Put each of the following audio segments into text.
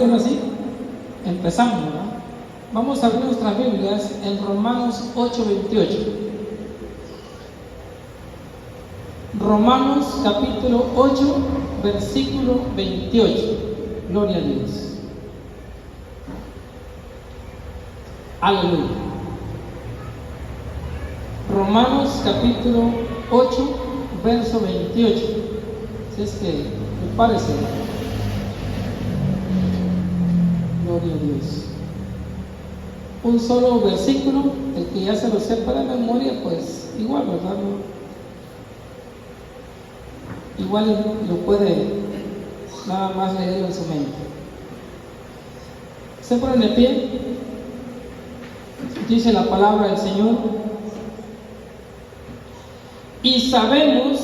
Ahora sí, empezamos, ¿verdad? Vamos a abrir nuestras Biblias en Romanos 8:28. Romanos capítulo 8, versículo 28. Gloria a Dios. Aleluya. Romanos capítulo 8, verso 28. Si es que me parece. Gloria a Dios. Un solo versículo, el que ya se lo sepa de memoria, pues igual, ¿verdad? Igual lo puede nada más leer en su mente. Se ponen de pie. Dice la palabra del Señor. Y sabemos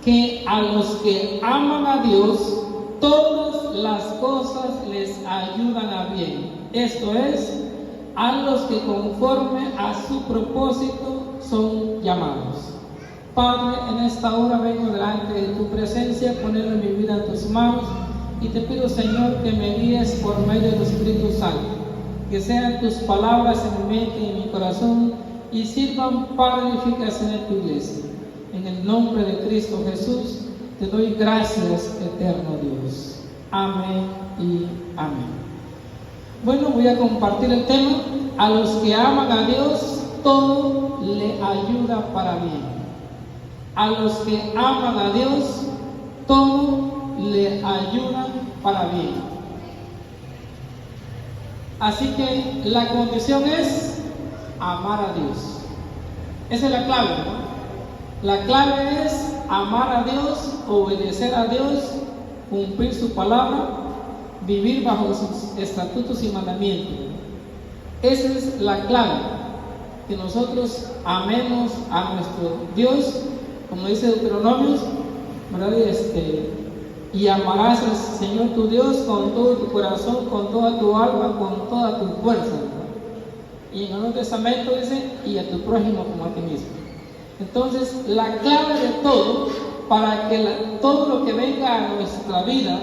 que a los que aman a Dios, todas las cosas les ayudan a bien. Esto es, a los que conforme a su propósito son llamados. Padre, en esta hora vengo delante de tu presencia, poniendo mi vida en tus manos, y te pido, Señor, que me guíes por medio de tu Espíritu Santo, que sean tus palabras en mi mente y en mi corazón, y sirvan para edificación en tu iglesia. En el nombre de Cristo Jesús, te doy gracias, eterno Dios. Amén y amén. Bueno, voy a compartir el tema. A los que aman a Dios, todo le ayuda para bien. A los que aman a Dios, todo le ayuda para bien. Así que la condición es amar a Dios. Esa es la clave, ¿no? La clave es amar a Dios, obedecer a Dios, cumplir su palabra, vivir bajo sus estatutos y mandamientos. Esa es la clave, que nosotros amemos a nuestro Dios, como dice Deuteronomio, ¿verdad? Y amarás al Señor tu Dios con todo tu corazón, con toda tu alma, con toda tu fuerza, ¿verdad? Y en el Nuevo Testamento dice, y a tu prójimo como a ti mismo. Entonces, la clave de todo, para que todo lo que venga a nuestra vida,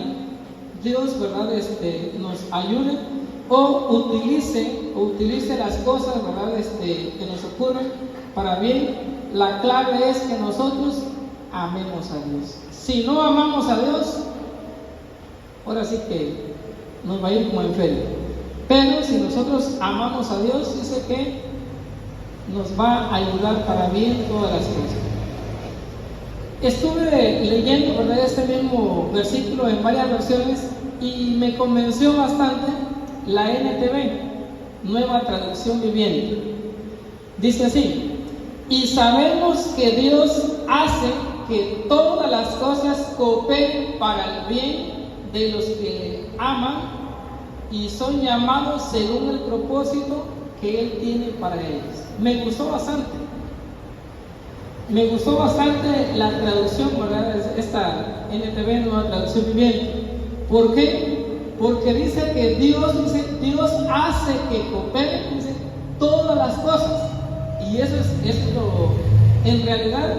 Dios, ¿verdad? Nos ayude o utilice las cosas, ¿verdad? Que nos ocurren para bien. La clave es que nosotros amemos a Dios. Si no amamos a Dios, ahora sí que nos va a ir como en feria. Pero si nosotros amamos a Dios, dice que nos va a ayudar para bien todas las cosas. Estuve leyendo, ¿verdad?, este mismo versículo en varias versiones y me convenció bastante la NTV, Nueva Traducción Viviente. Dice así: y sabemos que Dios hace que todas las cosas cooperen para el bien de los que le aman y son llamados según el propósito que Él tiene para ellos. Me gustó bastante la traducción, ¿verdad? Esta NTV, Nueva Traducción Viviente. ¿Por qué? Porque dice que Dios hace que cooperen, dice, todas las cosas. Y eso es lo, en realidad,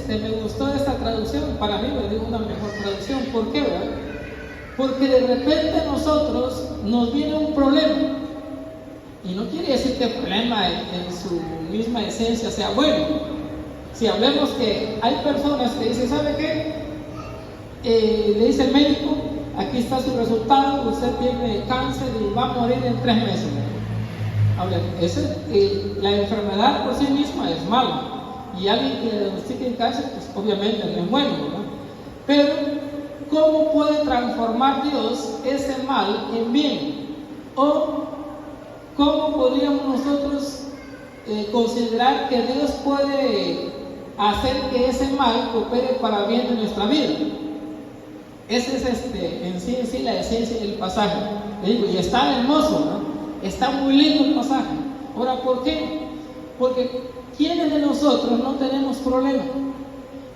me gustó esta traducción. Para mí me dio una mejor traducción. ¿Por qué, verdad? Porque de repente a nosotros nos viene un problema. Y no quiere decir que el problema en su misma esencia sea bueno. Si hablemos que hay personas que dicen, ¿sabe qué? Le dice el médico, aquí está su resultado, usted tiene cáncer y va a morir en 3 meses. Ahora, la enfermedad por sí misma es mala. Y alguien que diagnostique el cáncer, pues obviamente no es bueno, ¿verdad? Pero, ¿cómo puede transformar Dios ese mal en bien? O ¿cómo podríamos nosotros considerar que Dios puede hacer que ese mal coopere para bien de nuestra vida? Ese es en sí la esencia del pasaje. Le digo, y está hermoso, ¿no? Está muy lindo el pasaje. Ahora, ¿por qué? Porque ¿quiénes de nosotros no tenemos problemas?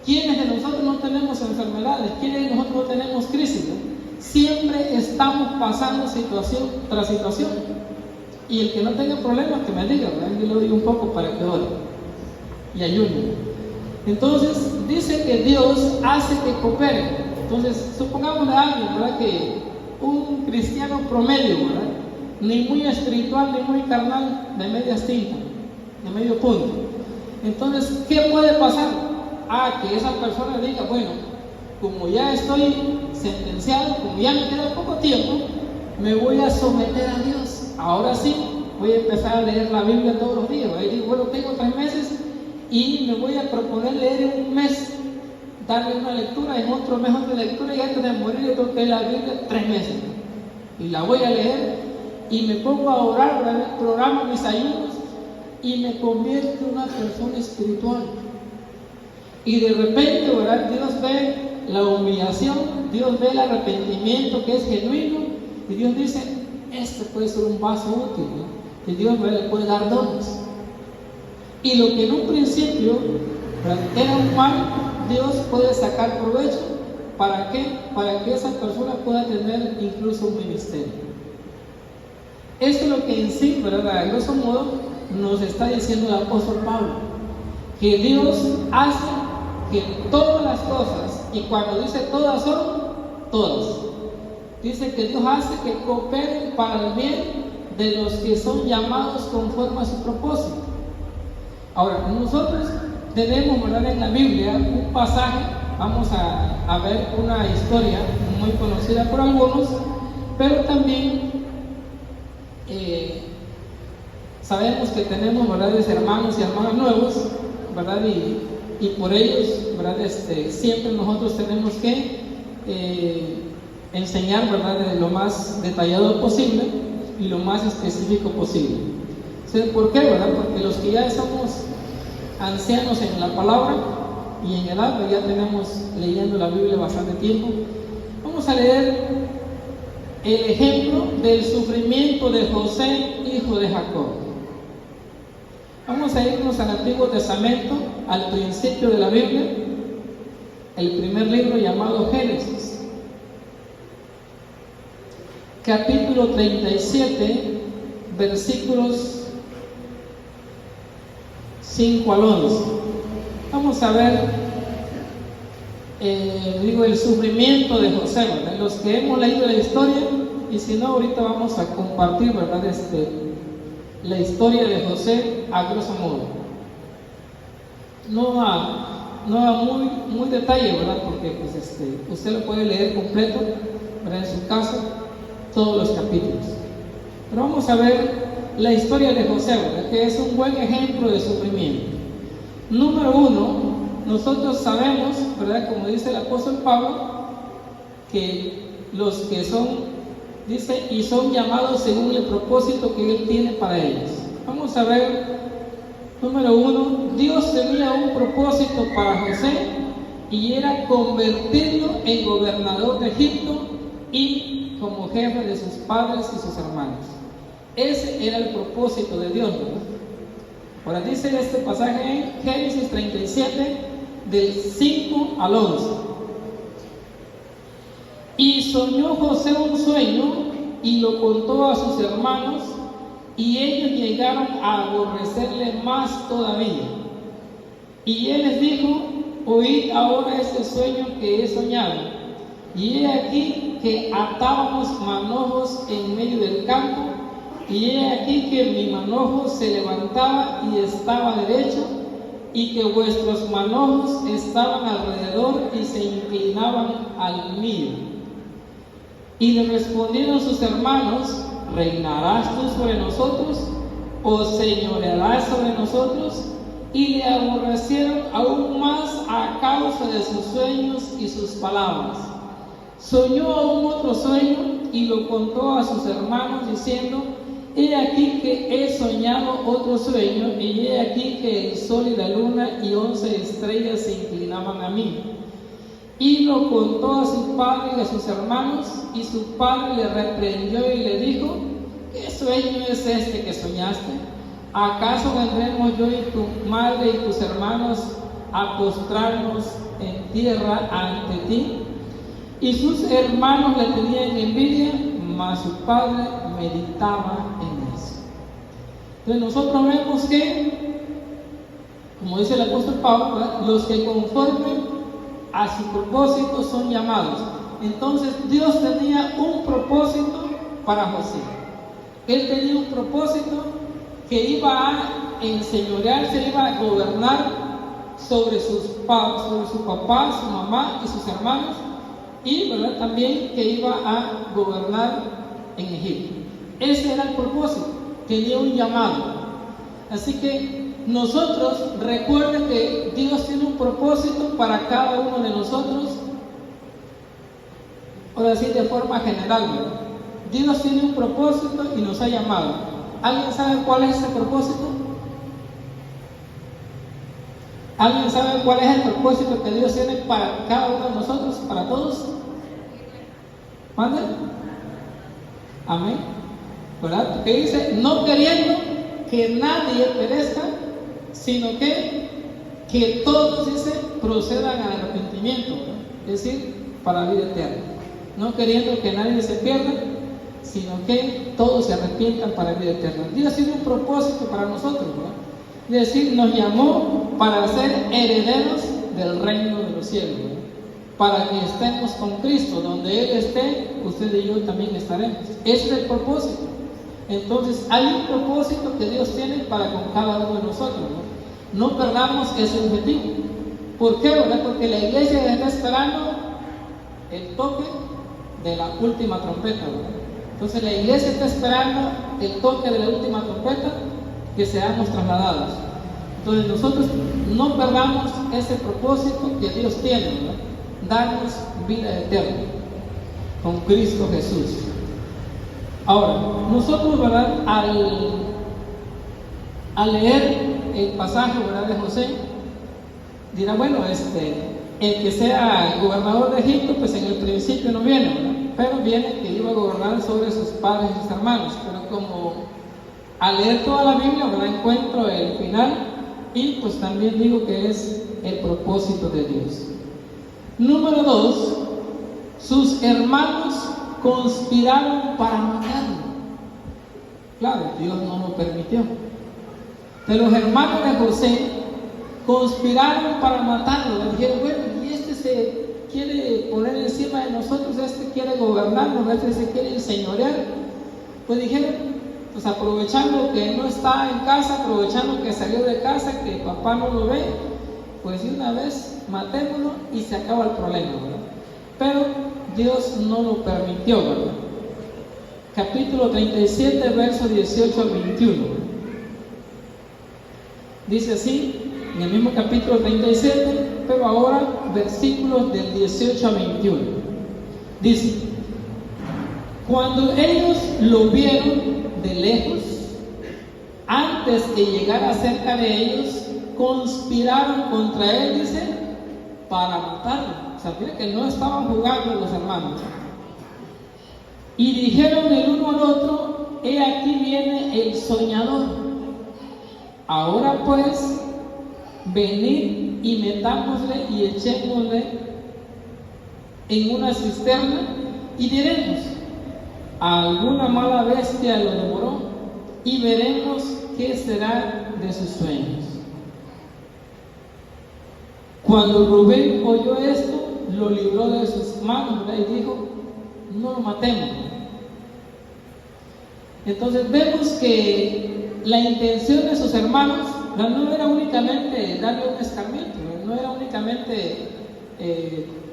¿Quiénes de nosotros no tenemos enfermedades? ¿Quiénes de nosotros no tenemos crisis? Siempre estamos pasando situación tras situación. Y el que no tenga problemas, que me diga, ¿verdad? Yo le digo un poco para que ore y ayude. Entonces, dice que Dios hace que coopere. Entonces, supongamos a alguien, ¿verdad?, que un cristiano promedio, ¿verdad? Ni muy espiritual, ni muy carnal, de medias tintas, de medio punto. Entonces, ¿qué puede pasar? Que esa persona diga, bueno, como ya estoy sentenciado, como ya me queda poco tiempo, me voy a someter a Dios. Ahora sí, voy a empezar a leer la Biblia todos los días. Ahí digo, bueno, tengo 3 meses y me voy a proponer leer en un mes, darle una lectura, en otro mes otra lectura, y antes de morir yo tengo que leer la Biblia 3 meses. Y la voy a leer y me pongo a orar, programo mis ayunos y me convierto en una persona espiritual. Y de repente, ¿verdad? Dios ve la humillación, Dios ve el arrepentimiento que es genuino, y Dios dice, este puede ser un vaso útil, ¿no? Y Dios le puede dar dones. Y lo que en un principio, ¿verdad?, era un mal, Dios puede sacar provecho. ¿Para qué? Para que esa persona pueda tener incluso un ministerio. Esto es lo que en sí, ¿verdad?, a grosso modo, nos está diciendo el apóstol Pablo, que Dios hace que todas las cosas, y cuando dice todas son, todas, dice que Dios hace que cooperen para el bien de los que son llamados conforme a su propósito. Ahora, nosotros tenemos, ¿verdad?, en la Biblia un pasaje, vamos a ver una historia muy conocida por algunos, pero también sabemos que tenemos, ¿verdad?, hermanos y hermanas nuevos, ¿verdad?, y por ellos, ¿verdad?, siempre nosotros tenemos que enseñar, ¿verdad?, de lo más detallado posible y lo más específico posible. ¿Por qué, verdad? Porque los que ya somos ancianos en la palabra y en edad, pues ya tenemos leyendo la Biblia bastante tiempo, vamos a leer el ejemplo del sufrimiento de José, hijo de Jacob. Vamos a irnos al Antiguo Testamento, al principio de la Biblia, el primer libro llamado Génesis, capítulo 37, versículos 5 al 11. Vamos a ver, el sufrimiento de José, ¿verdad? Los que hemos leído la historia, y si no, ahorita vamos a compartir, ¿verdad?, la historia de José a grosso modo. No a muy detalle, ¿verdad?, porque pues, usted lo puede leer completo, ¿verdad?, en su casa, todos los capítulos. Pero vamos a ver la historia de José, ¿verdad?, que es un buen ejemplo de sufrimiento. Número 1, nosotros sabemos, ¿verdad?, como dice el apóstol Pablo, que los que son, dice, y son llamados según el propósito que Él tiene para ellos. Vamos a ver, número 1, Dios tenía un propósito para José y era convertirlo en gobernador de Egipto y como jefe de sus padres y sus hermanos. Ese era el propósito de Dios, ¿verdad? Ahora dice este pasaje en Génesis 37, del 5 al 11. Y soñó José un sueño y lo contó a sus hermanos, y ellos llegaron a aborrecerle más todavía. Y él les dijo, oíd ahora este sueño que he soñado. Y he aquí que atábamos manojos en medio del campo, y he aquí que mi manojo se levantaba y estaba derecho, y que vuestros manojos estaban alrededor y se inclinaban al mío. Y le respondieron sus hermanos, ¿reinarás tú sobre nosotros o señorearás sobre nosotros? Y le aborrecieron aún más a causa de sus sueños y sus palabras. Soñó aún otro sueño y lo contó a sus hermanos diciendo, he aquí que he soñado otro sueño, y he aquí que el sol y la luna y 11 estrellas se inclinaban a mí. Y lo contó a su padre y a sus hermanos, y su padre le reprendió y le dijo, ¿qué sueño es este que soñaste? ¿Acaso vendremos yo y tu madre y tus hermanos a postrarnos en tierra ante ti? Y sus hermanos le tenían envidia, mas su padre meditaba en eso. Entonces nosotros vemos que, como dice el apóstol Pablo, ¿verdad?, los que conforme a su propósito son llamados. Entonces Dios tenía un propósito para José. Él tenía un propósito que iba a enseñorearse, iba a gobernar sobre su papá, su mamá y sus hermanos, y ¿verdad? También que iba a gobernar en Egipto. Ese era el propósito, tenía un llamado. Así que nosotros, recuerden que Dios tiene un propósito para cada uno de nosotros, ahora sí de forma general, ¿verdad? Dios tiene un propósito y nos ha llamado. ¿Alguien sabe cuál es ese propósito? ¿Alguien sabe cuál es el propósito que Dios tiene para cada uno de nosotros, para todos? ¿Mande? Amén. ¿Verdad? Que dice, no queriendo que nadie perezca, sino que todos, dice, procedan al arrepentimiento, ¿verdad? Es decir, para la vida eterna. No queriendo que nadie se pierda, sino que todos se arrepientan para la vida eterna. Dios tiene un propósito para nosotros, ¿verdad? Es decir, nos llamó para ser herederos del reino de los cielos, ¿verdad? Para que estemos con Cristo, donde Él esté, usted y yo también estaremos. Ese es el propósito. Entonces, hay un propósito que Dios tiene para con cada uno de nosotros, ¿no? No perdamos ese objetivo. ¿Por qué, verdad? Porque la iglesia está esperando el toque de la última trompeta, ¿verdad? Entonces la iglesia está esperando el toque de la última trompeta, que seamos trasladados. Entonces nosotros no perdamos ese propósito que Dios tiene, ¿verdad? Darnos vida eterna con Cristo Jesús. Ahora, nosotros, ¿verdad? Al leer el pasaje, ¿verdad? De José, dirá, bueno, el que sea gobernador de Egipto, pues en el principio no viene, ¿verdad? Pero viene que iba a gobernar sobre sus padres y sus hermanos. Pero como al leer toda la Biblia, ¿verdad? Encuentro el final y pues también digo que es el propósito de Dios. Número 2, sus hermanos conspiraron para matarlo. Claro, Dios no lo permitió. Pero los hermanos de José conspiraron para matarlo. Le dijeron, bueno, y se quiere poner encima de nosotros, quiere gobernarnos, se quiere enseñorear. Pues dijeron, pues aprovechando que no está en casa, aprovechando que salió de casa, que papá no lo ve, pues de una vez matémoslo y se acaba el problema, ¿verdad? Pero Dios no lo permitió, ¿verdad? Capítulo 37, versos 18 al 21. Dice así, en el mismo capítulo 37, pero ahora versículos del 18 a 21. Dice, cuando ellos lo vieron de lejos, antes que llegara cerca de ellos, conspiraron contra él, dice, para matarlo. O sea, mira que no estaban jugando los hermanos. Y dijeron el uno al otro, he aquí viene el soñador. Ahora pues, venid y metámosle y echémosle en una cisterna y diremos, alguna mala bestia lo devoró y veremos qué será de sus sueños. Cuando Rubén oyó esto, lo libró de sus manos, ¿verdad? Y dijo, no lo matemos. Entonces vemos que la intención de sus hermanos no era únicamente darle un escarmiento, no era únicamente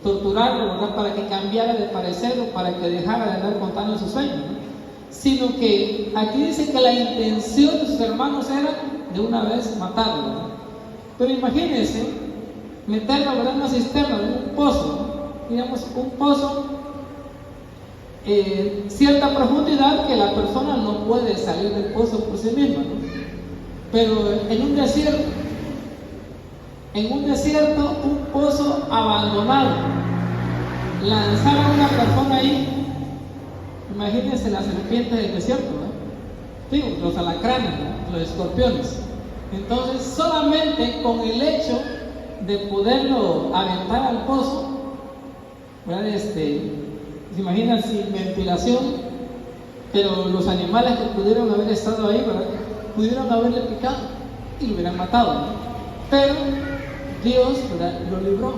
torturarlo, ¿verdad? Para que cambiara de parecer o para que dejara de andar contando sus sueños, ¿no? Sino que aquí dice que la intención de sus hermanos era de una vez matarlo, ¿verdad? Pero imagínense meterlo, ¿verdad? En una cisterna, en un pozo, ¿no? Digamos un pozo cierta profundidad que la persona no puede salir del pozo por sí misma, ¿no? Pero en un desierto, un pozo abandonado, lanzar a una persona ahí, imagínense las serpientes del desierto, ¿no? Digo, los alacranes, ¿no? Los escorpiones. Entonces, solamente con el hecho de poderlo aventar al pozo, ¿verdad? Se imaginan sin ventilación, pero los animales que pudieron haber estado ahí, ¿verdad? Pudieron haberle picado y lo hubieran matado, ¿no? Pero Dios, ¿verdad? Lo libró.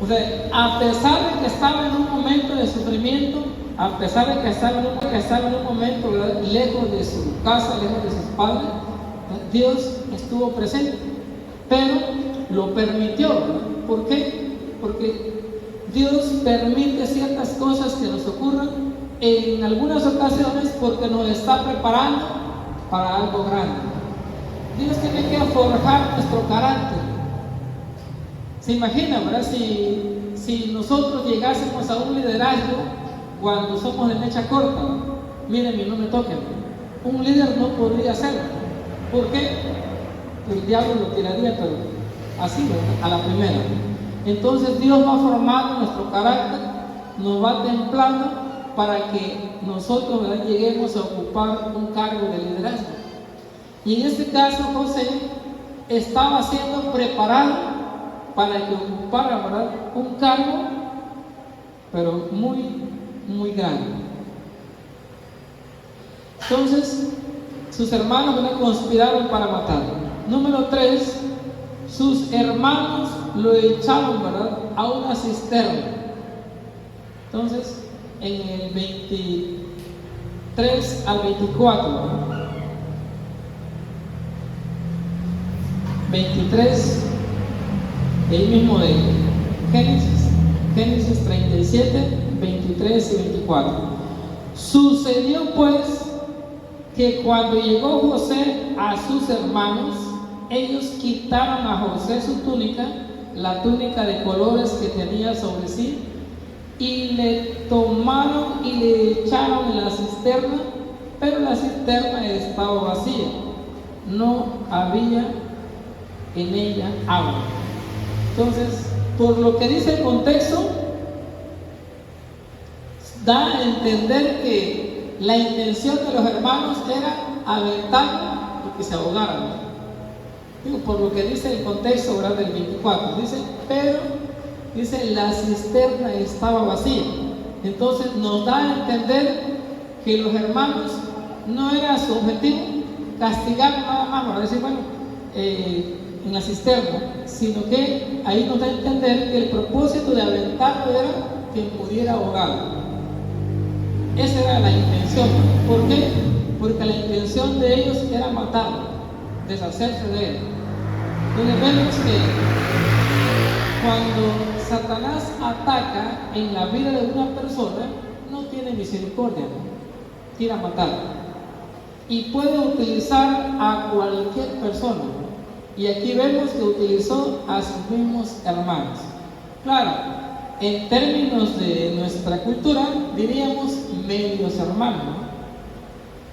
O sea, a pesar de que estaba en un momento de sufrimiento, a pesar de que estaba en un momento, ¿verdad?, lejos de su casa, lejos de sus padres, Dios estuvo presente, pero lo permitió, ¿verdad? ¿Por qué? Porque Dios permite ciertas cosas que nos ocurran en algunas ocasiones porque nos está preparando para algo grande. Dios tiene que forjar nuestro carácter. ¿Se imagina, verdad? Si nosotros llegásemos a un liderazgo cuando somos de mecha corta, miren, no me toquen, un líder no podría hacerlo. ¿Por qué? El diablo lo tiraría, pero así, ¿verdad?, a la primera. Entonces Dios va formando nuestro carácter, nos va templando para que nosotros, ¿verdad?, lleguemos a ocupar un cargo de liderazgo. Y en este caso José estaba siendo preparado para que ocupara, ¿verdad?, un cargo, pero muy, muy grande. Entonces sus hermanos, ¿verdad?, conspiraron para matarlo. Número 3, sus hermanos lo echaron, ¿verdad?, a una cisterna. Entonces, en el 23 al 24, ¿verdad?, 23, el mismo de Génesis 37, 23 y 24. Sucedió pues que cuando llegó José a sus hermanos, ellos quitaron a José su túnica, la túnica de colores que tenía sobre sí, y le tomaron y le echaron en la cisterna, pero la cisterna estaba vacía, no había en ella agua. Entonces, por lo que dice el contexto, da a entender que la intención de los hermanos era aventarlo y que se ahogaran. Digo, por lo que dice el contexto, ¿verdad?, del 24, dice, pero dice, la cisterna estaba vacía. Entonces nos da a entender que los hermanos no era su objetivo castigar nada más, para decir, bueno, en la cisterna, sino que ahí nos da a entender que el propósito de aventarlo era que muriera ahogado. Esa era la intención. ¿Por qué? Porque la intención de ellos era matarlo, deshacerse de él. Entonces vemos que cuando Satanás ataca en la vida de una persona, no tiene misericordia, ¿no?, quiere matar. Y puede utilizar a cualquier persona, ¿no? Y aquí vemos que utilizó a sus mismos hermanos. Claro, en términos de nuestra cultura, diríamos medios hermanos, ¿no?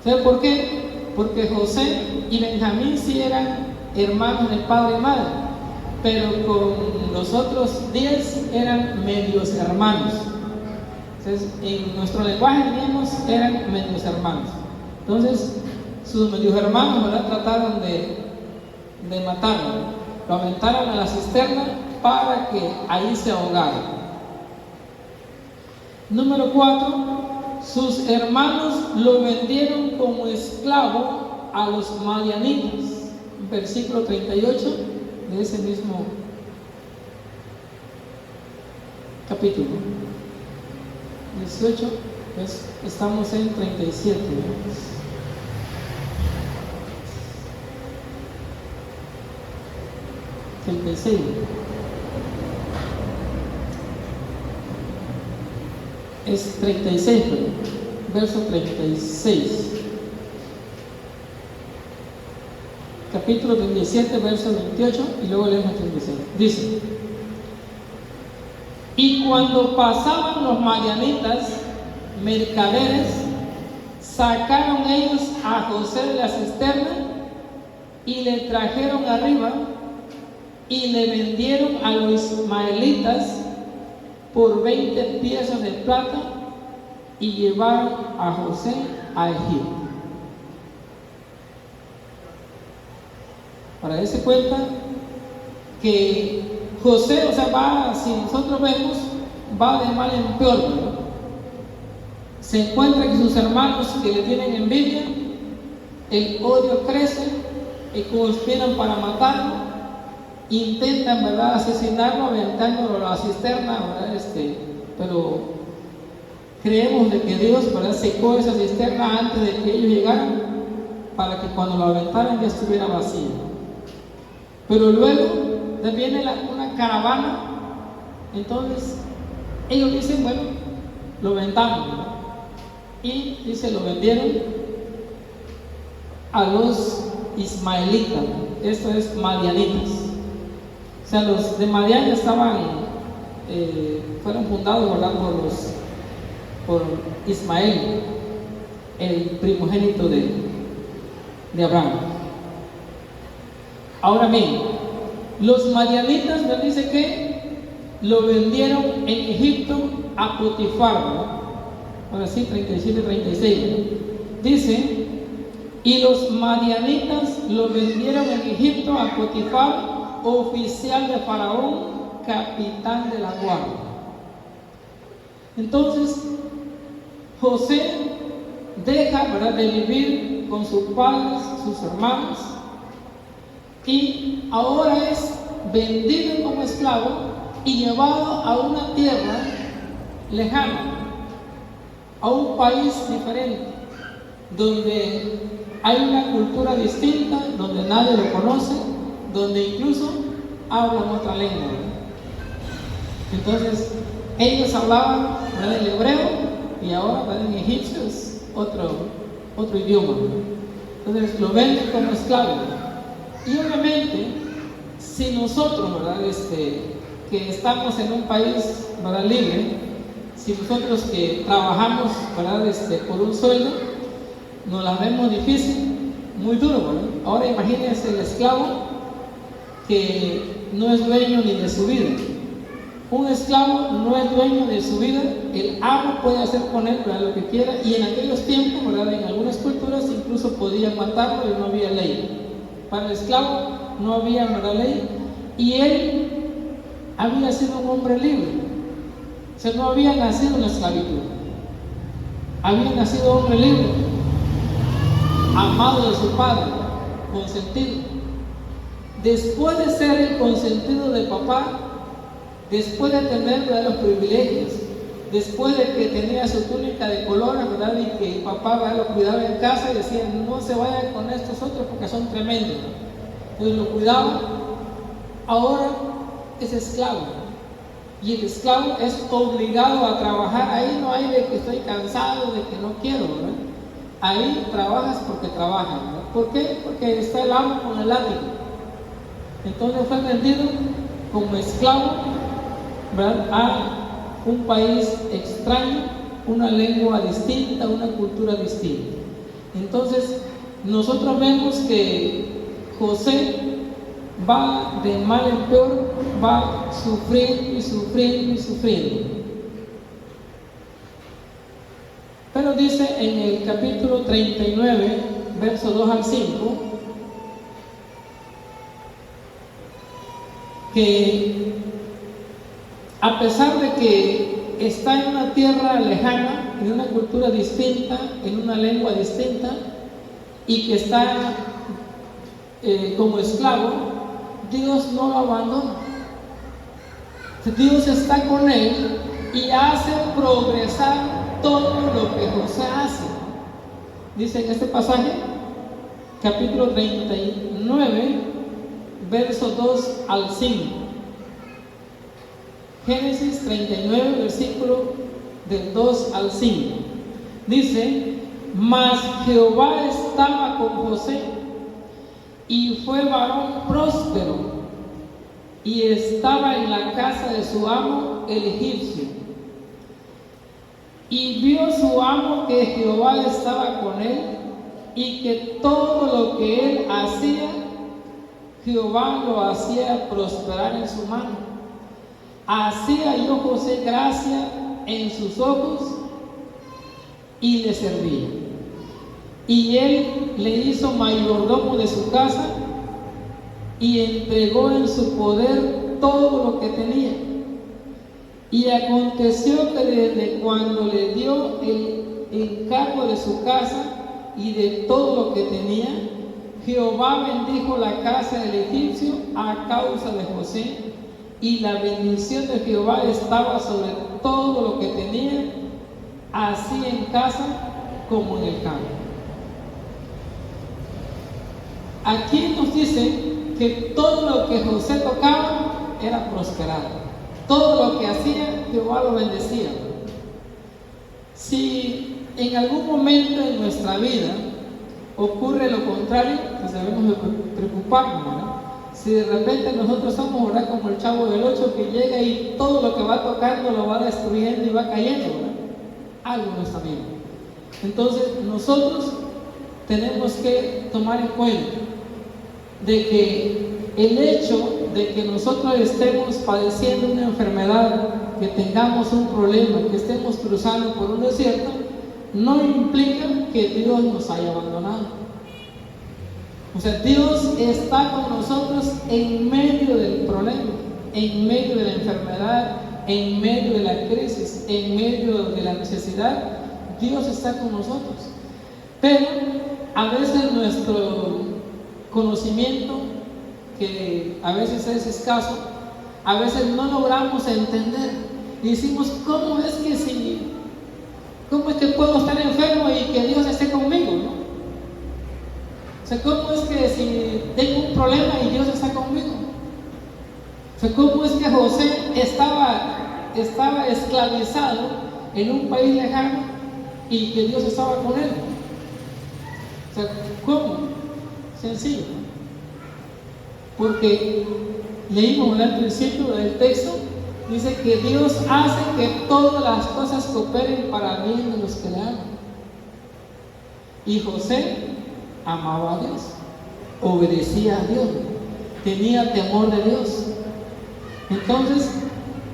¿Sabe por qué? Porque José y Benjamín sí eran hermanos de padre y madre, pero con los otros 10 eran medios hermanos. Entonces, en nuestro lenguaje, diríamos, eran medios hermanos. Entonces, sus medios hermanos, ¿verdad?, trataron de matarlo, lo aventaron a la cisterna para que ahí se ahogara. Número 4, sus hermanos lo vendieron como esclavo a los madianitas. Versículo 38 de ese mismo capítulo 18, pues estamos en 37, ¿no? Es 36, verso 36. Capítulo 37, verso 28, y luego leemos 36. Dice: y cuando pasaban los madianitas, mercaderes, sacaron ellos a José de la cisterna y le trajeron arriba y le vendieron a los ismaelitas por 20 piezas de plata y llevaron a José a Egipto. Para darse cuenta que José, o sea, va, si nosotros vemos, va de mal en peor, ¿no? Se encuentra que sus hermanos que le tienen envidia, el odio crece y conspiran para matarlo, intentan, ¿verdad?, asesinarlo, aventándolo a la cisterna, ¿verdad? Pero creemos de que Dios, ¿verdad?, secó esa cisterna antes de que ellos llegaran, para que cuando lo aventaran ya estuviera vacío. Pero luego viene una caravana, entonces ellos dicen, bueno, lo vendamos, ¿no? Y dice, lo vendieron a los ismaelitas, esto es madianitas. O sea, los de Madián estaban, fueron fundados, ¿verdad?, por Ismael, el primogénito de Abraham. Ahora bien, los madianitas nos dice que lo vendieron en Egipto a Potifar, ¿no? Ahora sí, 37-36, ¿no? Dice, y los madianitas lo vendieron en Egipto a Potifar, oficial de Faraón, capitán de la guardia. Entonces, José deja, ¿verdad?, de vivir con sus padres, sus hermanos, y ahora es vendido como esclavo y llevado a una tierra lejana, a un país diferente, donde hay una cultura distinta, donde nadie lo conoce, donde incluso hablan otra lengua. Entonces, ellos hablaban, ¿verdad?, el hebreo, y ahora, ¿verdad?, en egipcio es otro idioma. Entonces, lo venden como esclavo. Y obviamente, si nosotros, ¿verdad?, que estamos en un país, ¿verdad?, libre, si nosotros que trabajamos, ¿verdad?, por un sueldo, nos la vemos difícil, muy duro, ¿verdad? Ahora imagínense el esclavo que no es dueño ni de su vida. Un esclavo no es dueño de su vida, el amo puede hacer con él, ¿verdad?, lo que quiera, y en aquellos tiempos, ¿verdad?, en algunas culturas incluso podían matarlo y no había ley. Para el esclavo no había, ¿verdad?, ley, y él había sido un hombre libre, o sea, no había nacido en la esclavitud, había nacido hombre libre, amado de su padre, consentido. Después de ser el consentido de papá, después de tener, ¿verdad?, los privilegios, después de que tenía su túnica de colores, ¿verdad?, y que papá, ¿verdad?, lo cuidaba en casa y decía, no se vayan con estos otros porque son tremendos, ¿no? Entonces lo cuidaba. Ahora es esclavo, ¿no? Y el esclavo es obligado a trabajar. Ahí no hay de que estoy cansado, de que no quiero, ¿verdad? Ahí trabajas porque trabajas, ¿verdad? ¿Por qué? Porque está el amo con el látigo. Entonces fue vendido como esclavo, ¿verdad?, a un país extraño, una lengua distinta, una cultura distinta. Entonces, nosotros vemos que José va de mal en peor, va sufriendo y sufriendo y sufriendo. Pero dice en el capítulo 39, versos 2 al 5, que a pesar de que está en una tierra lejana, en una cultura distinta, en una lengua distinta, y que está como esclavo, Dios no lo abandona. Dios está con él y hace progresar todo lo que José hace. Dice en este pasaje, capítulo 39, versos 2 al 5. Génesis 39, versículo del 2 al 5. Dice, mas Jehová estaba con José, y fue varón próspero, y estaba en la casa de su amo el egipcio. Y vio su amo que Jehová estaba con él, y que todo lo que él hacía, Jehová lo hacía prosperar en su mano. Así halló José gracia en sus ojos y le servía. Y él le hizo mayordomo de su casa y entregó en su poder todo lo que tenía. Y aconteció que desde cuando le dio el encargo de su casa y de todo lo que tenía, Jehová bendijo la casa del egipcio a causa de José, y la bendición de Jehová estaba sobre todo lo que tenía, así en casa como en el campo. Aquí nos dice que todo lo que José tocaba era prosperado. Todo lo que hacía, Jehová lo bendecía. Si en algún momento en nuestra vida ocurre lo contrario, pues debemos de preocuparnos, ¿verdad? Si de repente nosotros somos, ¿verdad?, como el Chavo del 8 que llega y todo lo que va tocando lo va destruyendo y va cayendo, ¿verdad? Algo no está bien. Entonces nosotros tenemos que tomar en cuenta de que el hecho de que nosotros estemos padeciendo una enfermedad, que tengamos un problema, que estemos cruzando por un desierto, no implica que Dios nos haya abandonado. O sea, Dios está con nosotros en medio del problema, en medio de la enfermedad, en medio de la crisis, en medio de la necesidad. Dios está con nosotros. Pero a veces nuestro conocimiento, que a veces es escaso, a veces no logramos entender y decimos, ¿cómo es que puedo estar enfermo y que Dios esté conmigo, ¿no? O sea, ¿cómo es que si tengo un problema y Dios está conmigo? O sea, ¿cómo es que José estaba esclavizado en un país lejano y que Dios estaba con él? O sea, ¿cómo? Sencillo, ¿no? Porque leímos al principio del texto, dice que Dios hace que todas las cosas cooperen para bien de los que le aman. Y José amaba a Dios, obedecía a Dios, tenía temor de Dios. Entonces,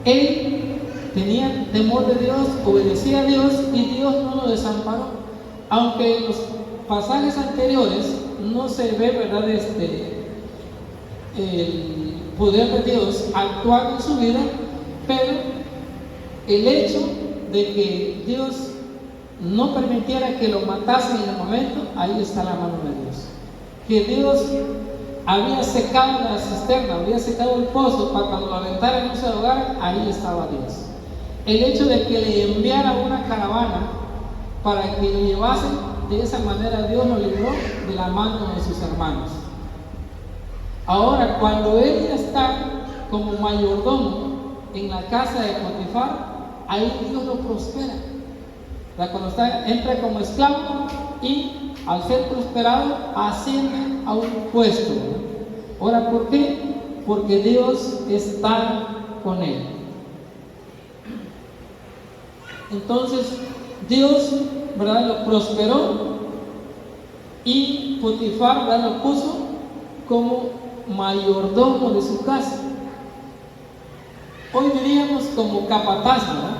él tenía temor de Dios, obedecía a Dios y Dios no lo desamparó. Aunque en los pasajes anteriores no se ve, ¿verdad?, el poder de Dios actuar en su vida, pero el hecho de que Dios no permitiera que lo matasen en el momento, ahí está la mano de Dios. Que Dios había secado la cisterna, había secado el pozo para cuando lo aventaran en ese hogar, ahí estaba Dios. El hecho de que le enviara una caravana para que lo llevasen, de esa manera Dios lo libró de la mano de sus hermanos. Ahora, cuando él está como mayordomo en la casa de Potifar, ahí Dios lo prospera. Cuando entra como esclavo y al ser prosperado asciende a un puesto. Ahora, ¿por qué? Porque Dios está con él. Entonces, Dios, ¿verdad?, lo prosperó y Potifar, ¿verdad?, lo puso como mayordomo de su casa. Hoy diríamos como capataz, ¿verdad?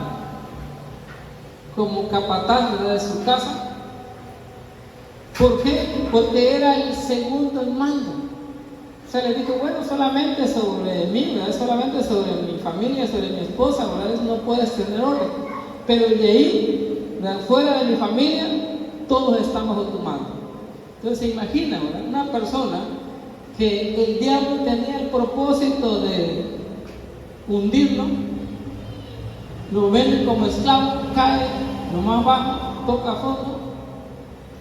Como capataz, ¿verdad?, de su casa. ¿Por qué? Porque era el segundo en mando. O sea, le dijo, bueno, solamente sobre mí, ¿verdad?, solamente sobre mi familia, sobre mi esposa, ¿verdad?, no puedes tener orden. Pero de ahí, ¿verdad?, fuera de mi familia, todos estamos bajo tu mando. Entonces se imagina, ¿verdad?, una persona que el diablo tenía el propósito de hundirlo, lo vende como esclavo, cae lo más bajo, toca fondo,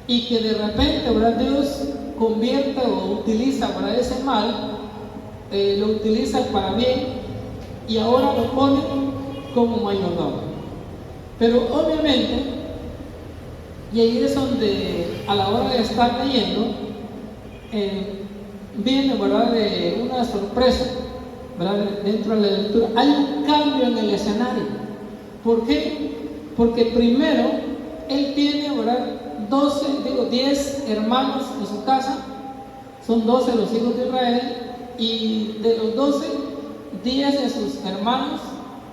y que de repente, ¿verdad?, Dios convierte o utiliza para ese mal, lo utiliza para bien y ahora lo pone como mayordomo. Pero obviamente, y ahí es donde a la hora de estar leyendo, viene, ¿verdad?, de una sorpresa, ¿verdad?, dentro de la lectura. Hay un cambio en el escenario. ¿Por qué? Porque primero él tiene, ¿verdad?, 10 hermanos en su casa, son 12 los hijos de Israel, y de los 12, 10 de sus hermanos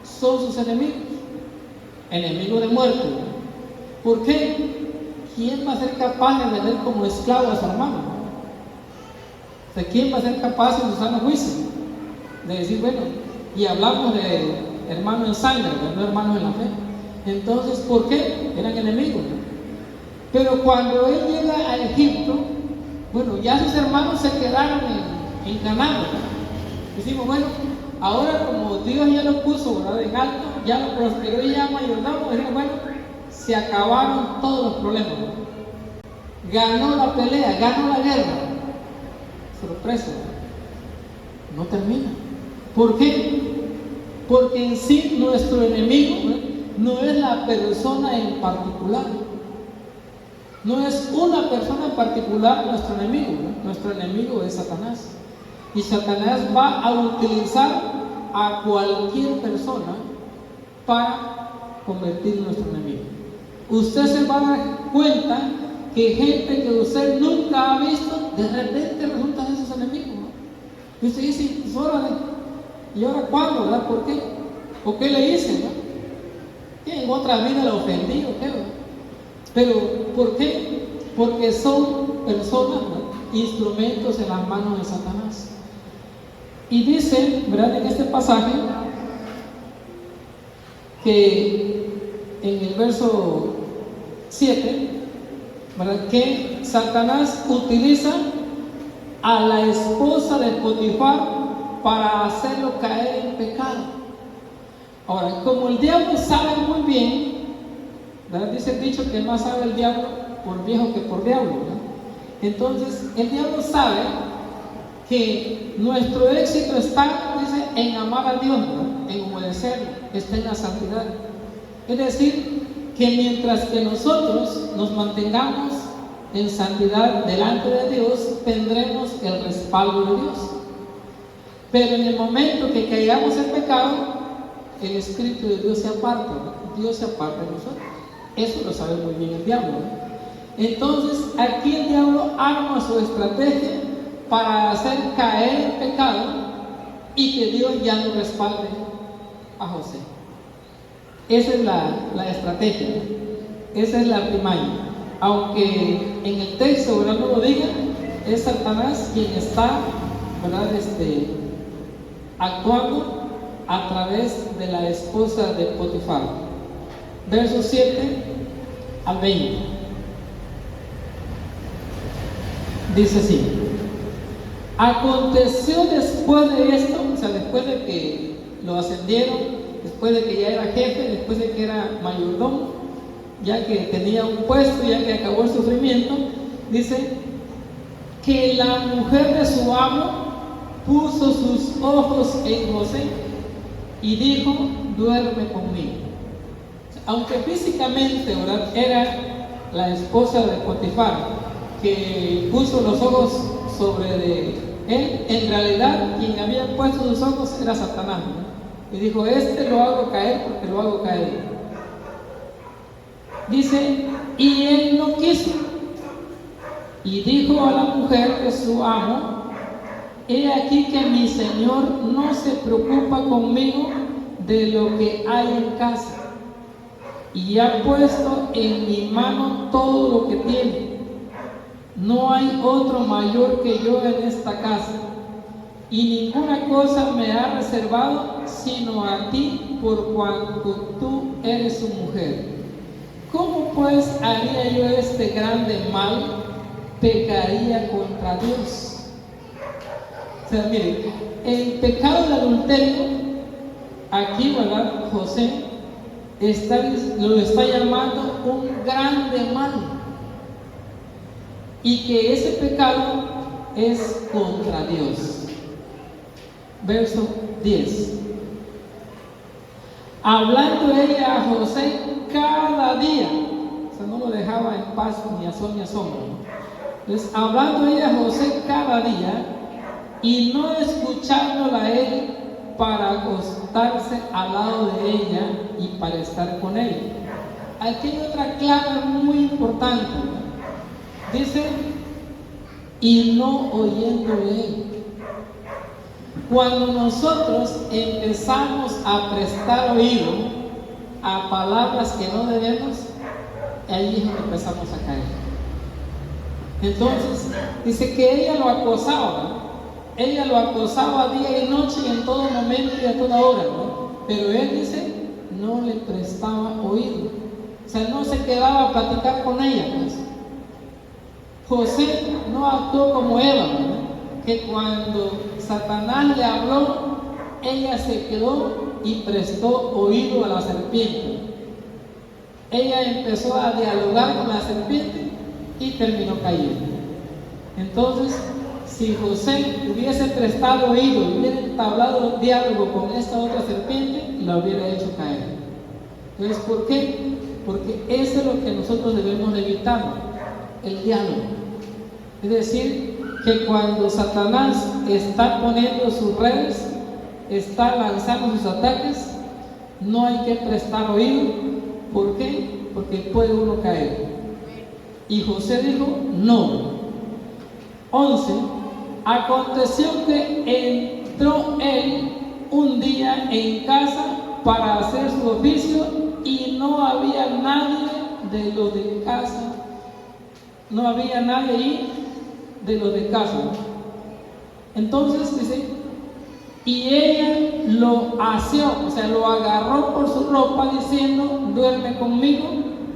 son sus enemigos de muerte. ¿Por qué? ¿Quién va a ser capaz de vender como esclavo a su hermano? O sea, ¿quién va a ser capaz en su sano juicio de decir, bueno, y hablamos de hermanos en sangre, no hermanos en la fe? Entonces, ¿por qué? Eran enemigos, ¿no? Pero cuando él llega a Egipto, Bueno, ya sus hermanos se quedaron en Canaán, ¿verdad? Decimos, bueno, ahora como Dios ya lo puso, ¿verdad?, en alto, ya lo prosperó y ya mayordomo, decimos, bueno, se acabaron todos los problemas, ¿verdad? Ganó la pelea, ganó la guerra. Sorpresa, ¿verdad? No termina. ¿Por qué? Porque en sí nuestro enemigo, ¿verdad?, no es la persona en particular. No es una persona en particular nuestro enemigo, ¿no? Nuestro enemigo es Satanás. Y Satanás va a utilizar a cualquier persona para convertir en nuestro enemigo. Usted se va a dar cuenta que gente que usted nunca ha visto, de repente resulta de sus enemigos, ¿no? Y usted dice, pues órale, ¿y ahora cuándo, verdad? ¿Por qué? ¿O qué le hice, no? ¿Qué en otra vida le ofendí o qué, verdad? Pero, ¿por qué? Porque son personas, ¿no?, instrumentos en las manos de Satanás. Y dice, ¿verdad?, en este pasaje, que en el verso 7, ¿verdad?, que Satanás utiliza a la esposa de Potifar para hacerlo caer en pecado. Ahora, como el diablo sabe muy bien, ¿verdad?, dice el dicho que más sabe el diablo por viejo que por diablo, ¿verdad? Entonces, el diablo sabe que nuestro éxito está, dice, en amar a Dios, ¿verdad?, en obedecerlo, está en la santidad. Es decir, que mientras que nosotros nos mantengamos en santidad delante de Dios, tendremos el respaldo de Dios. Pero en el momento que caigamos en pecado, el Espíritu de Dios se aparta, ¿verdad? Dios se aparta de nosotros. Eso lo sabe muy bien el diablo, ¿no? Entonces, aquí el diablo arma su estrategia para hacer caer en pecado y que Dios ya no respalde a José. Esa es la estrategia, ¿no? Esa es la artimaña. Aunque en el texto, ¿verdad?, no lo diga, es Satanás quien está, ¿verdad?, actuando a través de la esposa de Potifar. Versos 7 al 20. Dice así: aconteció después de esto, o sea, después de que lo ascendieron, después de que ya era jefe, después de que era mayordomo, ya que tenía un puesto, ya que acabó el sufrimiento, dice que la mujer de su amo puso sus ojos en José y dijo, duerme conmigo. Aunque físicamente, ¿verdad?, era la esposa de Potifar que puso los ojos sobre de él, en realidad quien había puesto sus ojos era Satanás, ¿no? Y dijo, lo hago caer porque lo hago caer. Dice, y él no quiso. Y dijo a la mujer de su amo, he aquí que mi señor no se preocupa conmigo de lo que hay en casa, y ha puesto en mi mano todo lo que tiene. No hay otro mayor que yo en esta casa, y ninguna cosa me ha reservado sino a ti, por cuanto tú eres su mujer. ¿Cómo pues haría yo este grande mal? Pecaría contra Dios. O sea, miren, el pecado del adulterio, aquí, ¿verdad?, José lo está llamando un grande mal, y que ese pecado es contra Dios. Verso 10. Hablando ella a José cada día, o sea, no lo dejaba en paz ni a sol ni a sombra, ¿no? Entonces, hablando ella a José cada día, y no escuchándola a él para acostarse al lado de ella y para estar con él. Aquí hay otra clave muy importante, ¿no? Dice, y no oyéndole él. Cuando nosotros empezamos a prestar oído a palabras que no debemos, ahí es donde empezamos a caer. Entonces, dice que ella lo acosaba, ¿no? Ella lo acosaba día y noche y en todo momento y a toda hora, ¿no? Pero él, dice, no le prestaba oído. O sea, no se quedaba a platicar con ella, pues. José no actuó como Eva, ¿verdad? Que cuando Satanás le habló, ella se quedó y prestó oído a la serpiente. Ella empezó a dialogar con la serpiente y terminó cayendo. Entonces, si José hubiese prestado oído y hubiera entablado diálogo con esta otra serpiente, la hubiera hecho caer. Entonces, ¿por qué? Porque eso es lo que nosotros debemos de evitar, el diálogo. Es decir, que cuando Satanás está poniendo sus redes, está lanzando sus ataques, no hay que prestar oído. ¿Por qué? Porque puede uno caer. Y José dijo, no. 11. Aconteció que entró él un día en casa para hacer su oficio y no había nadie de los de casa. No había nadie ahí de los de casa. Entonces dice, y ella lo asió, o sea, lo agarró por su ropa diciendo, duerme conmigo.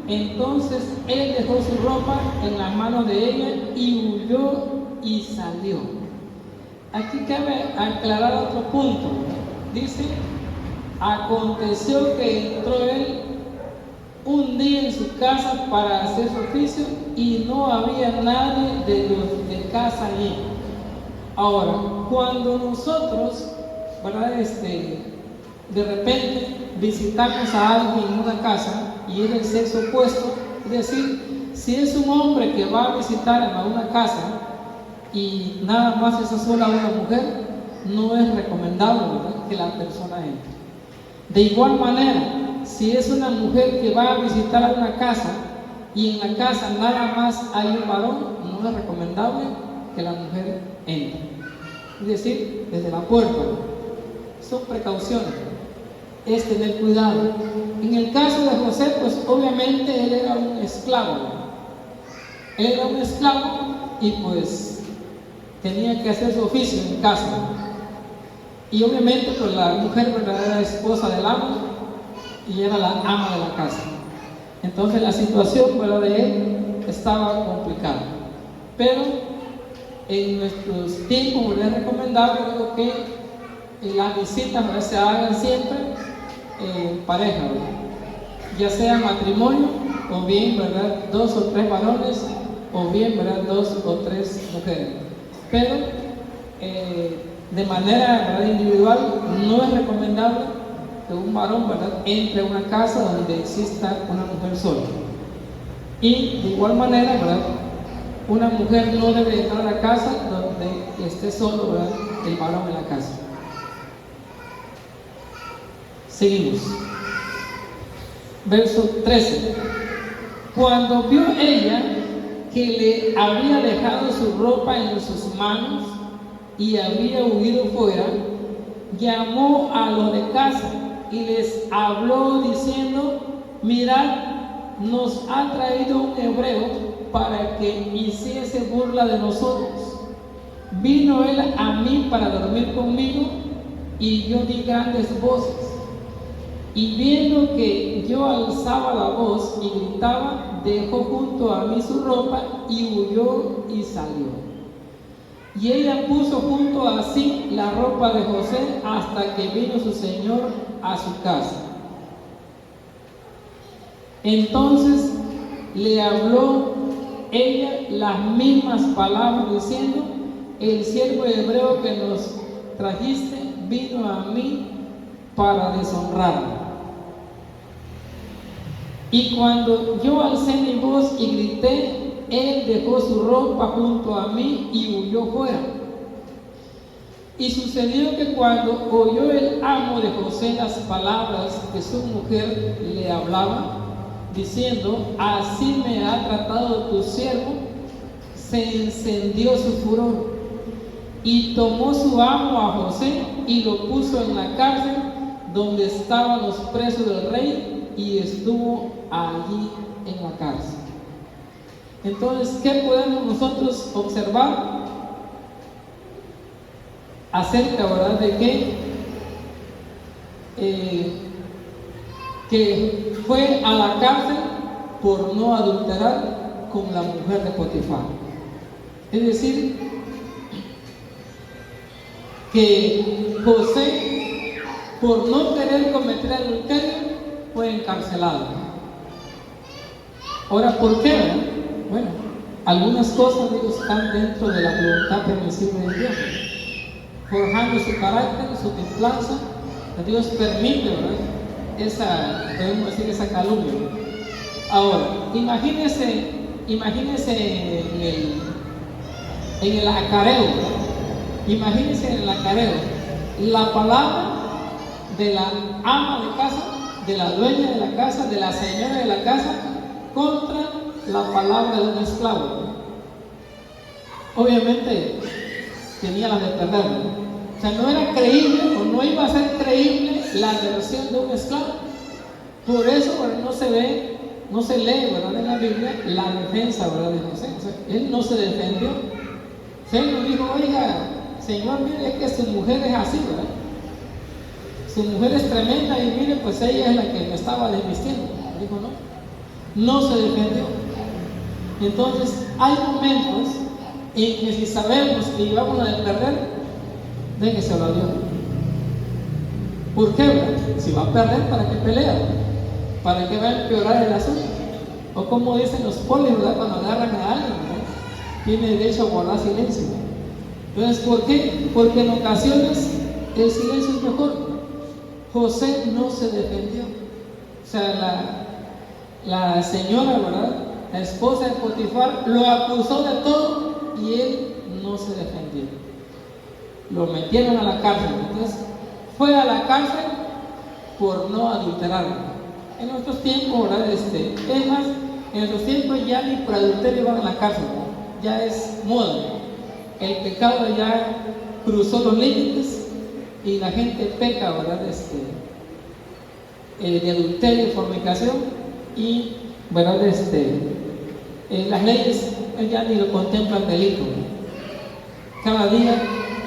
Entonces él dejó su ropa en las manos de ella y huyó y salió. Aquí cabe aclarar otro punto. Dice, aconteció que entró él un día en su casa para hacer su oficio y no había nadie de los de casa allí. Ahora, cuando nosotros, ¿verdad? De repente visitamos a alguien en una casa y es del sexo opuesto, es decir, si es un hombre que va a visitar a una casa y nada más es sola una mujer, no es recomendable, ¿verdad?, que la persona entre. De igual manera, si es una mujer que va a visitar a una casa y en la casa nada más hay un varón, no es recomendable que la mujer entre. Es decir, desde la puerta. Son precauciones, es tener cuidado. En el caso de José, pues obviamente él era un esclavo. Él era un esclavo y pues tenía que hacer su oficio en casa. Y obviamente pues la mujer verdadera esposa del amo y era la ama de la casa. Entonces la situación, ¿verdad?, de él estaba complicada. Pero en nuestros tiempos es recomendable que las visitas, ¿verdad?, se hagan siempre en pareja, ¿verdad?, ya sea matrimonio o bien, ¿verdad?, 2 o 3 varones o bien, ¿verdad?, 2 o 3 mujeres. Pero de manera, ¿verdad?, individual no es recomendable que un varón, ¿verdad?, entre a una casa donde exista una mujer sola. Y de igual manera, ¿verdad?, una mujer no debe entrar a la casa donde esté solo, ¿verdad?, el varón en la casa. Seguimos. Verso 13. Cuando vio ella que le había dejado su ropa en sus manos y había huido fuera, llamó a los de casa y les habló diciendo, mirad, nos ha traído un hebreo para que hiciese burla de nosotros. Vino él a mí para dormir conmigo y yo di grandes voces. Y viendo que yo alzaba la voz y gritaba, dejó junto a mí su ropa y huyó y salió. Y ella puso junto a sí la ropa de José hasta que vino su señor a su casa. Entonces le habló ella las mismas palabras diciendo, el siervo hebreo que nos trajiste vino a mí para deshonrarme. Y cuando yo alcé mi voz y grité, él dejó su ropa junto a mí y huyó fuera. Y sucedió que cuando oyó el amo de José las palabras que su mujer le hablaba, diciendo, así me ha tratado tu siervo, se encendió su furor. Y tomó su amo a José y lo puso en la cárcel donde estaban los presos del rey, y estuvo allí en la cárcel. Entonces, ¿qué podemos nosotros observar acerca, ¿verdad?, de que fue a la cárcel por no adulterar con la mujer de Potifar? Es decir, que José, por no querer cometer adulterio, fue encarcelado. Ahora, ¿por qué? Bueno, algunas cosas, digo, están dentro de la voluntad permisible de Dios, forjando su carácter, su templanza. Dios permite, ¿verdad?, podemos decir, esa calumnia. Ahora, imagínense en el acareo, imagínense en el acareo, la palabra de la ama de casa, de la dueña de la casa, de la señora de la casa, contra la palabra de un esclavo. Obviamente tenía la de perder, ¿no? O sea, no era creíble, o no iba a ser creíble la versión de un esclavo. Por eso, ¿verdad?, no se lee, ¿verdad?, en la Biblia la defensa, ¿verdad?, de José. O sea, él no se defendió. O sea, él no dijo: oiga, Señor, mire, es que su mujer es así, ¿verdad? Su mujer es tremenda y mire, pues ella es la que me estaba desvistiendo. Dijo: no se defendió. Entonces, hay momentos en que si sabemos que llevamos la de perder, déjeselo a Dios. ¿Por qué? Si va a perder, ¿para qué pelea? ¿Para qué va a empeorar el asunto? O como dicen los polis, ¿verdad?, cuando agarran a alguien, ¿verdad?, tiene derecho a guardar silencio. Entonces, ¿por qué? Porque en ocasiones el silencio es mejor. José no se defendió. O sea, la señora, ¿verdad?, la esposa de Potifar, lo acusó de todo y él no se defendió. Lo metieron a la cárcel. Entonces, fue a la cárcel por no adulterar. En nuestros tiempos, ¿verdad?, es más, en nuestros tiempos ya ni por adulterio van a la cárcel, ¿verdad? Ya es moda. El pecado ya cruzó los límites y la gente peca, ¿verdad?, de adulterio, fornicación, y, ¿verdad?, las leyes ya ni lo contemplan delito, ¿no? Cada día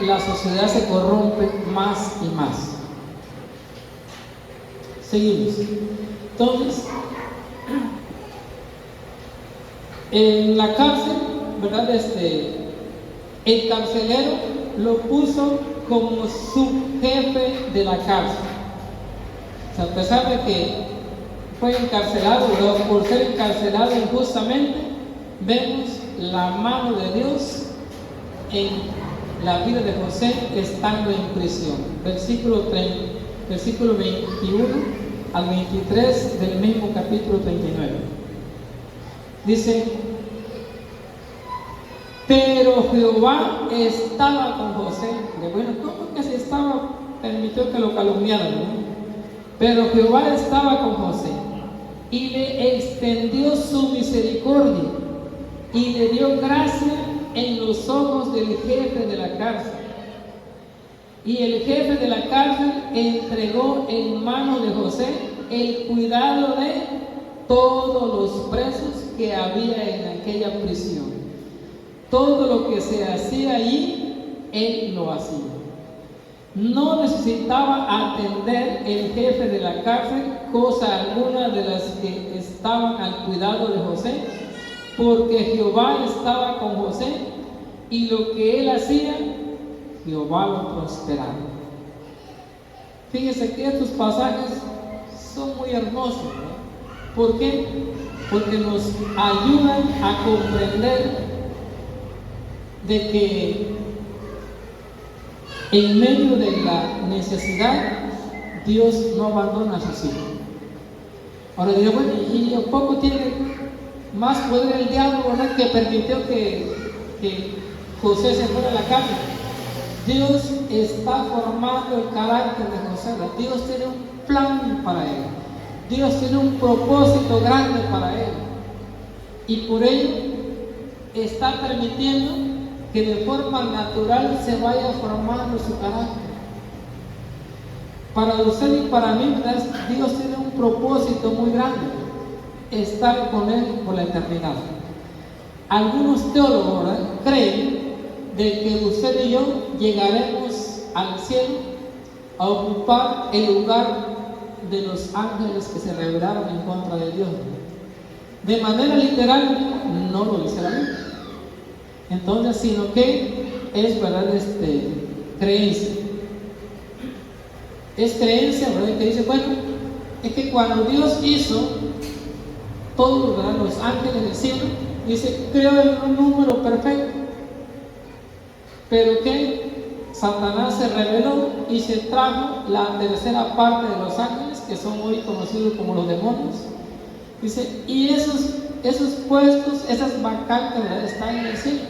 la sociedad se corrompe más y más. Seguimos. Entonces, en la cárcel, ¿verdad?, el carcelero lo puso como subjefe de la cárcel. O sea, a pesar de que fue encarcelado, ¿verdad?, por ser encarcelado injustamente, vemos la mano de Dios en la vida de José estando en prisión. Versículo 21 al 23 del mismo capítulo 39. Dice: pero Jehová estaba con José. Bueno, ¿cómo que se permitió que lo calumniaran, ¿no? Pero Jehová estaba con José y le extendió su misericordia y le dio gracia en los ojos del jefe de la cárcel. Y el jefe de la cárcel entregó en mano de José el cuidado de todos los presos que había en aquella prisión. Todo lo que se hacía allí, él lo hacía. No necesitaba atender el jefe de la cárcel cosa alguna de las que estaban al cuidado de José, porque Jehová estaba con José y lo que él hacía, Jehová lo prosperaba. Fíjense que estos pasajes son muy hermosos, ¿no? ¿Por qué? Porque nos ayudan a comprender de que en medio de la necesidad, Dios no abandona a sus hijos. Ahora diré: bueno, ¿y un poco tiene más poder el diablo, ¿verdad?, que permitió que José se fuera a la cárcel? Dios está formando el carácter de José. Dios tiene un plan para él. Dios tiene un propósito grande para él. Y por ello está permitiendo que de forma natural se vaya formando su carácter. Para usted y para mí, ¿verdad?, Dios tiene un propósito muy grande: estar con él por la eternidad. Algunos teólogos, ¿verdad?, creen de que usted y yo llegaremos al cielo a ocupar el lugar de los ángeles que se rebelaron en contra de Dios. De manera literal, no lo dice la Biblia. entonces, sino que es, ¿verdad? Creencia. Es creencia, ¿verdad? Que dice, bueno, es que cuando Dios hizo todos, ¿verdad?, los ángeles del cielo, dice, creó en un número perfecto, pero que Satanás se rebeló y se trajo la tercera parte de los ángeles, que son hoy conocidos como los demonios. Dice, y esos puestos, esas vacantes, ¿verdad?, están en el cielo.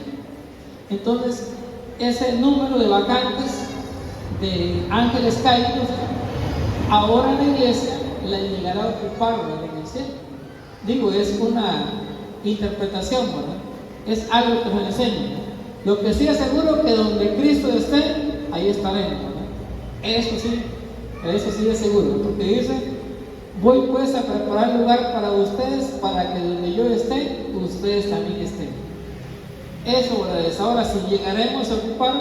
Entonces, ese número de vacantes de ángeles caídos, ahora la iglesia la llegará a ocupar, ¿verdad?, en el cielo. Digo, es una interpretación, ¿verdad? Es algo que nos enseña. Lo que sí es seguro que donde Cristo esté, ahí estaremos, ¿verdad? Eso sí es seguro, porque dice, voy pues a preparar lugar para ustedes, para que donde yo esté, ustedes también estén. Eso, ¿verdad? Es ahora si llegaremos a ocupar,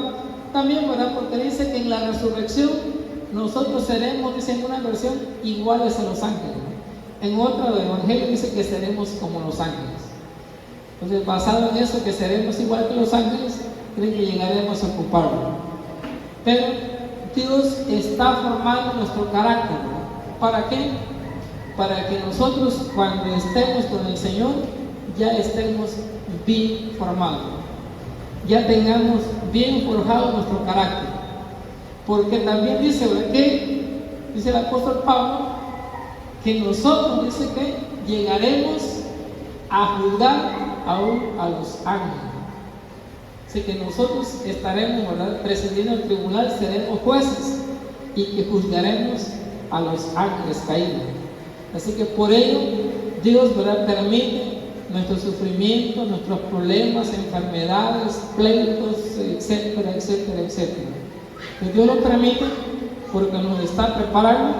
también, ¿verdad? Porque dice que en la resurrección nosotros seremos, dice en una versión, iguales a los ángeles. En otro evangelio dice que seremos como los ángeles. Entonces, basado en eso, que seremos igual que los ángeles, creen que llegaremos a ocuparlo. Pero Dios está formando nuestro carácter, ¿no? ¿Para qué? Para que nosotros, cuando estemos con el Señor, ya estemos bien formados, ya tengamos bien forjado nuestro carácter. Porque también dice, ¿verdad?, que dice el apóstol Pablo, que nosotros, dice, que llegaremos a juzgar aún a los ángeles. Así que nosotros estaremos, ¿verdad?, presidiendo el tribunal, seremos jueces y que juzgaremos a los ángeles caídos. Así que por ello Dios, ¿verdad?, permite nuestro sufrimiento, nuestros problemas, enfermedades, pleitos, etcétera, etcétera, etcétera. Que Dios lo permite porque nos está preparando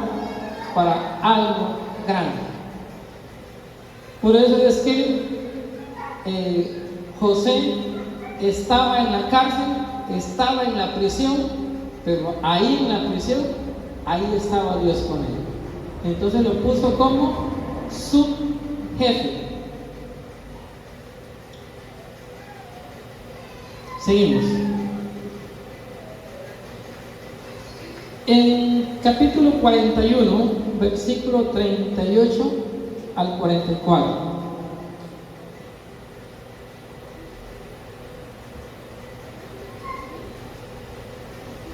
para algo grande. Por eso es que José estaba en la cárcel, estaba en la prisión, pero ahí en la prisión, ahí estaba Dios con él. Entonces lo puso como subjefe. Seguimos. En capítulo 41, versículo 38 al 44.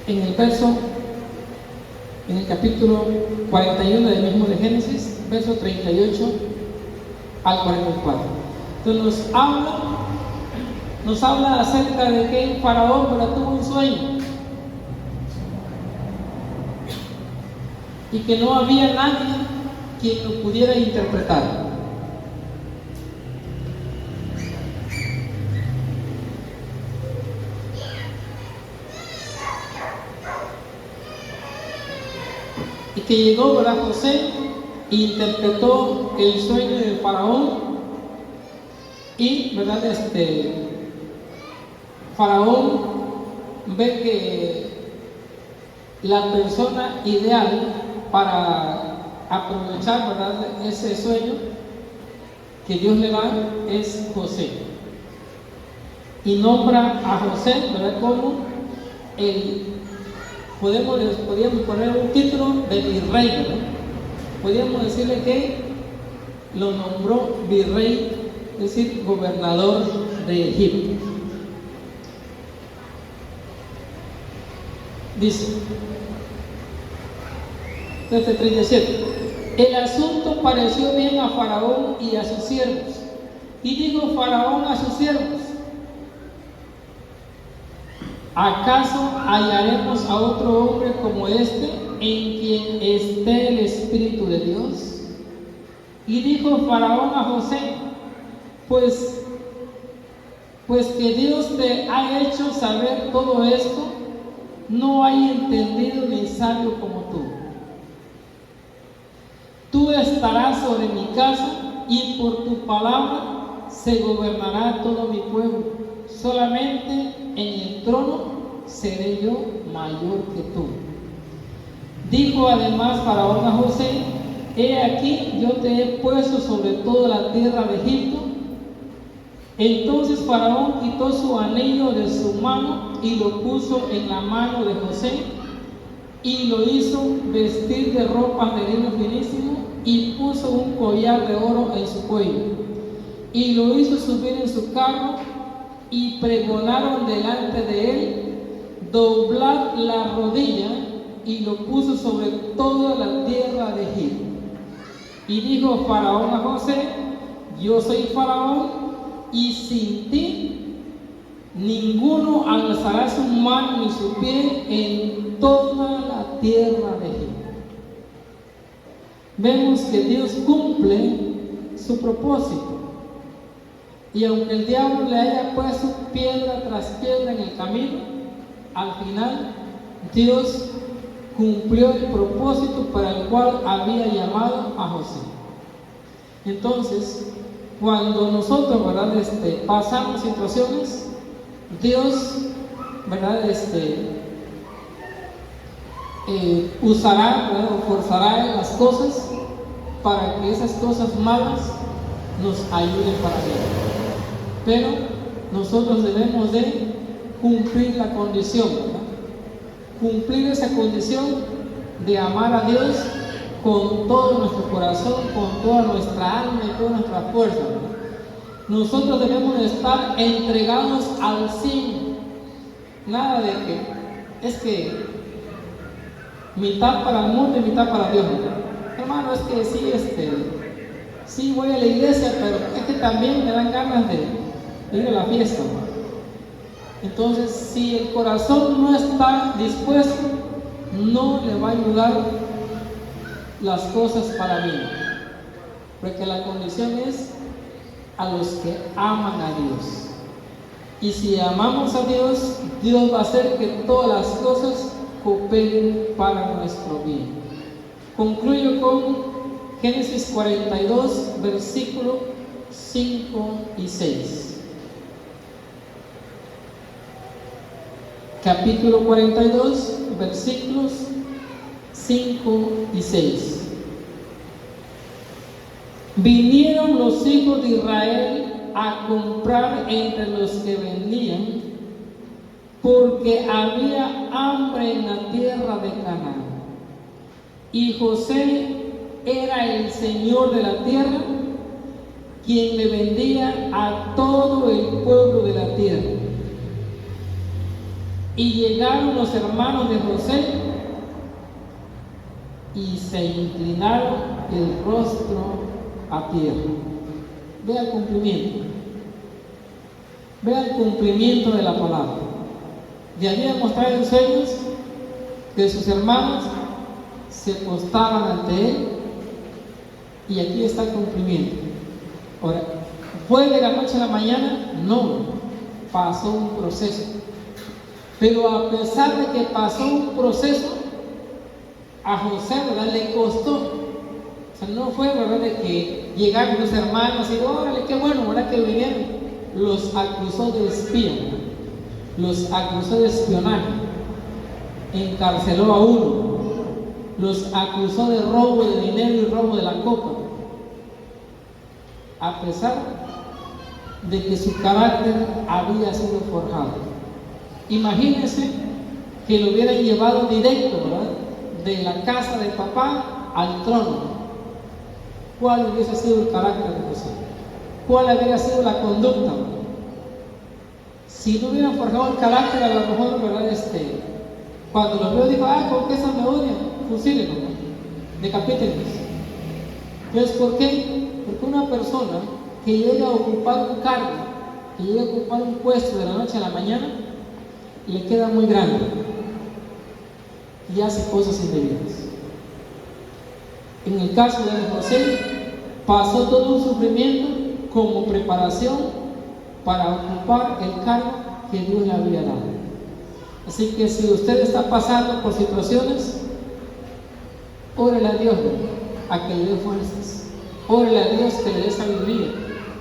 En el capítulo 41 del mismo de Génesis, verso 38 al 44. Entonces nos habla acerca de que el faraón, ¿verdad?, tuvo un sueño y que no había nadie quien lo pudiera interpretar. Y que llegó, ¿verdad?, José, interpretó el sueño del faraón y, ¿verdad?, faraón ve que la persona ideal para aprovechar, ¿verdad?, ese sueño que Dios le da es José, y nombra a José, ¿verdad?, como podríamos poner un título de virrey, ¿verdad? Podríamos decirle que lo nombró virrey, es decir, gobernador de Egipto. Dice, desde 37, el asunto pareció bien a Faraón y a sus siervos, y dijo Faraón a sus siervos, ¿acaso hallaremos a otro hombre como este en quien esté el Espíritu de Dios? Y dijo Faraón a José, pues que Dios te ha hecho saber todo esto, no hay entendido ni sabio como tú. Tú estarás sobre mi casa y por tu palabra se gobernará todo mi pueblo. Solamente en el trono seré yo mayor que tú. Dijo además Faraón a José, he aquí yo te he puesto sobre toda la tierra de Egipto. Entonces Faraón quitó su anillo de su mano y lo puso en la mano de José y lo hizo vestir de ropas de lino finísimo y puso un collar de oro en su cuello y lo hizo subir en su carro y pregonaron delante de él: doblad la rodilla, y lo puso sobre toda la tierra de Egipto. Y dijo Faraón a José: yo soy Faraón, y sin ti ninguno alzará su mano ni su pie en toda la tierra de Egipto. Vemos que Dios cumple su propósito. Y aunque el diablo le haya puesto piedra tras piedra en el camino, al final Dios cumplió el propósito para el cual había llamado a José. Entonces, cuando nosotros, ¿verdad?, pasamos situaciones, Dios, ¿verdad?, usará, ¿verdad?, o forzará las cosas para que esas cosas malas nos ayuden para bien. Pero nosotros debemos de cumplir la condición, ¿verdad? Cumplir esa condición de amar a Dios con todo nuestro corazón, con toda nuestra alma y toda nuestra fuerza, ¿verdad? Nosotros debemos de estar entregados al 100. Nada de que mitad para el mundo y mitad para Dios, ¿verdad? Hermano, es que sí voy a la iglesia, pero es que también me dan ganas de ir a la fiesta, ¿verdad? Entonces, si el corazón no está dispuesto, no le va a ayudar las cosas para bien, porque la condición es a los que aman a Dios. Y si amamos a Dios, Dios va a hacer que todas las cosas cooperen para nuestro bien. Concluyo con Génesis 42, versículos 5 y 6. Capítulo 42, versículos 5 y 6. Vinieron los hijos de Israel a comprar entre los que vendían, porque había hambre en la tierra de Canaán. Y José era el señor de la tierra, quien le vendía a todo el pueblo de la tierra. Y llegaron los hermanos de José y se inclinaron el rostro a tierra. Vea el cumplimiento. Vea el cumplimiento de la palabra. Le había mostrado en sueños que sus hermanos se postraban ante él, y aquí está el cumplimiento. Ahora, ¿fue de la noche a la mañana? No, pasó un proceso. Pero a pesar de que pasó un proceso, a José, ¿verdad?, le costó. O sea, no fue, ¿verdad?, de que llegaron los hermanos y órale, qué bueno, ¿verdad?, que vinieron. Los acusó de espía, ¿verdad?, los acusó de espionaje, encarceló a uno, los acusó de robo de dinero y robo de la copa, a pesar de que su carácter había sido forjado. Imagínense que lo hubieran llevado directo, ¿verdad?, de la casa de papá al trono. ¿Cuál hubiese sido el carácter de José? ¿Cuál habría sido la conducta? Si no hubieran forjado el carácter, a lo mejor, ¿verdad?, cuando lo veo digo: ¿con qué eso me odian? Fusílenlo, decapítenlos. Entonces, ¿por qué? Porque una persona que llega a ocupar un cargo, que llega a ocupar un puesto de la noche a la mañana, le queda muy grande y hace cosas indebidas. En el caso de José, pasó todo un sufrimiento como preparación para ocupar el cargo que Dios le había dado. Así que si usted está pasando por situaciones, órele a Dios, a que le dé fuerzas. Órele a Dios que le dé sabiduría.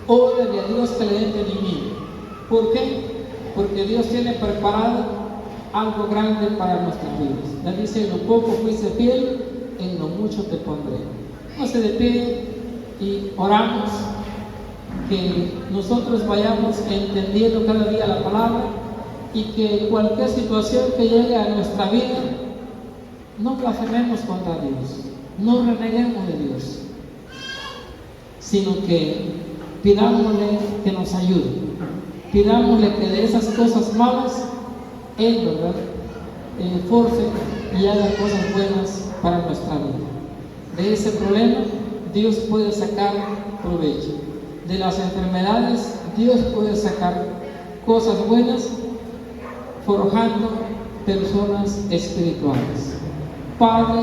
Órele a Dios que le dé entendimiento. ¿Por qué? Porque Dios tiene preparado algo grande para nuestras vidas. Le dice: en lo poco fuiste fiel, en lo mucho te pondré. Póngase de pie y oramos. que nosotros vayamos entendiendo cada día la palabra y que cualquier situación que llegue a nuestra vida, no blasfememos contra Dios, no reneguemos de Dios, sino que pidámosle que nos ayude, pidámosle que de esas cosas malas, Él, ¿verdad?, force y haga cosas buenas para nuestra vida. De ese problema, Dios puede sacar provecho. De las enfermedades, Dios puede sacar cosas buenas, forjando personas espirituales. Padre,